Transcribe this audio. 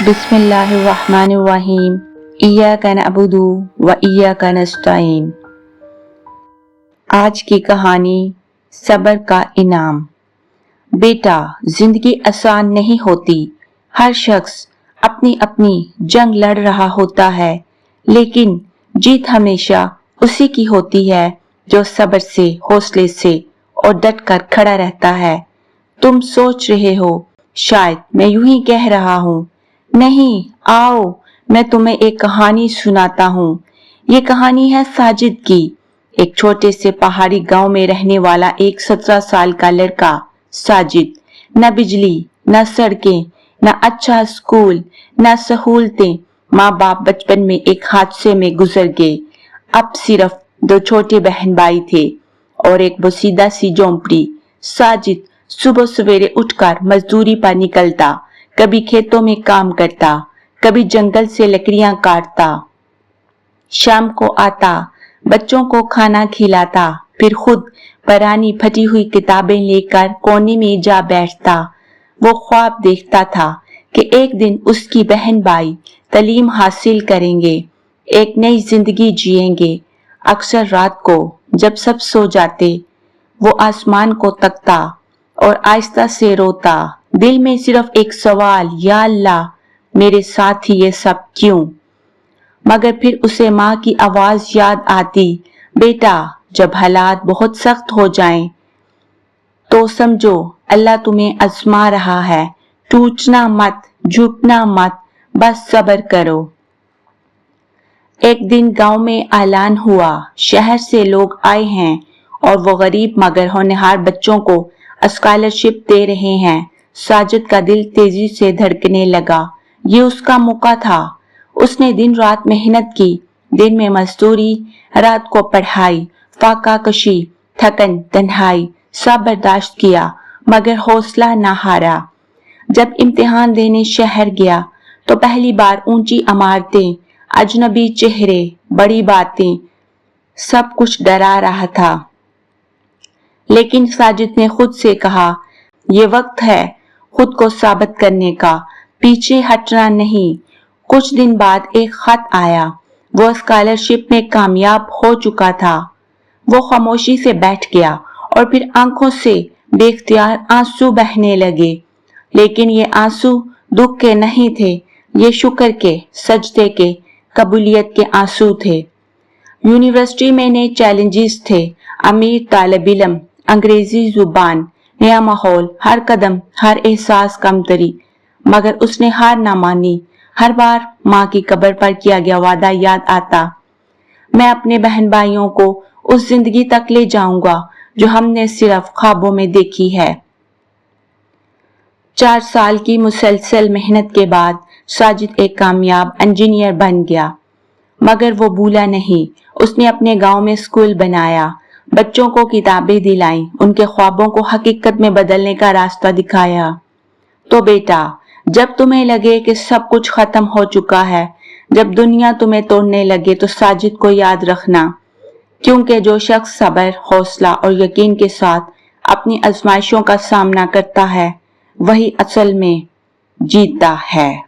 बिस्मिल्लाहिर्रहमानिर्रहीम इय्याका नअबुदु व इय्याका नस्तईन। आज की कहानी सब्र का इनाम। बेटा, जिंदगी आसान नहीं होती। हर शख्स अपनी अपनी जंग लड़ रहा होता है, लेकिन जीत हमेशा उसी की होती है जो सब्र से, हौसले से और डट कर खड़ा रहता है। तुम सोच रहे हो शायद मैं यूं ही कह रहा हूँ। नहीं, आओ मैं तुम्हें एक कहानी सुनाता हूँ। ये कहानी है साजिद की। एक छोटे से पहाड़ी गांव में रहने वाला एक 17 साल का लड़का साजिद। न बिजली, न सड़कें, न अच्छा स्कूल, न सहूलतें। माँ बाप बचपन में एक हादसे में गुजर गए। अब सिर्फ 2 छोटे बहन भाई थे और एक बोसीदा सी झोंपड़ी। साजिद सुबह सवेरे उठकर मजदूरी पर निकलता, कभी खेतों में काम करता, कभी जंगल से लकड़ियां काटता। शाम को आता, बच्चों को खाना खिलाता, फिर खुद पुरानी फटी हुई किताबें लेकर कोने में जा बैठता। वो ख्वाब देखता था कि एक दिन उसकी बहन भाई तालीम हासिल करेंगे, एक नई जिंदगी जिएंगे। अक्सर रात को जब सब सो जाते, वो आसमान को तकता और आहिस्ता से रोता। दिल में सिर्फ एक सवाल, या अल्लाह, मेरे साथ ही ये सब क्यों? मगर फिर उसे माँ की आवाज याद आती, बेटा, जब हालात बहुत सख्त हो जाएं, तो समझो अल्लाह तुम्हें आजमा रहा है। टूटना मत, झुकना मत, बस सब्र करो। एक दिन गांव में ऐलान हुआ, शहर से लोग आए हैं और वो गरीब मगर होनहार बच्चों को स्कॉलरशिप दे रहे हैं। साजिद का दिल तेजी से धड़कने लगा। ये उसका मौका था। उसने दिन रात मेहनत की, दिन में मजदूरी, रात को पढ़ाई, फाका कशी, थकन, तन्हाई सब बर्दाश्त किया, मगर हौसला न हारा। जब इम्तिहान देने शहर गया तो पहली बार ऊंची इमारतें, अजनबी चेहरे, बड़ी बातें, सब कुछ डरा रहा था। लेकिन साजिद ने खुद से कहा, ये वक्त है खुद को साबित करने का, पीछे हटना नहीं। कुछ दिन बाद एक खत आया। वो स्कॉलरशिप में कामयाब हो चुका था। वो खामोशी से बैठ गया और फिर आंखों से बेख्तियार आंसू बहने लगे। लेकिन ये आंसू दुख के नहीं थे, ये शुक्र के, सजदे के, कबूलियत के आंसू थे। यूनिवर्सिटी में नए चैलेंजेस थे, अमीर तालिब इल्म, अंग्रेजी जुबान, नया माहौल, हर कदम, हर एहसास कमतरी। मगर उसने हार ना मानी। हर बार माँ की कब्र पर किया गया वादा याद आता, मैं अपने बहन भाइयों को उस जिंदगी तक ले जाऊंगा जो हमने सिर्फ ख्वाबों में देखी है। 4 साल की मुसलसल मेहनत के बाद साजिद एक कामयाब इंजीनियर बन गया। मगर वो भूला नहीं। उसने अपने गांव में स्कूल बनाया, बच्चों को किताबें दिलाई, उनके ख्वाबों को हकीकत में बदलने का रास्ता दिखाया। तो बेटा, जब तुम्हें लगे कि सब कुछ खत्म हो चुका है, जब दुनिया तुम्हें तोड़ने लगे, तो साजिद को याद रखना, क्योंकि जो शख्स सब्र, हौसला और यकीन के साथ अपनी आजमाइशों का सामना करता है, वही असल में जीतता है।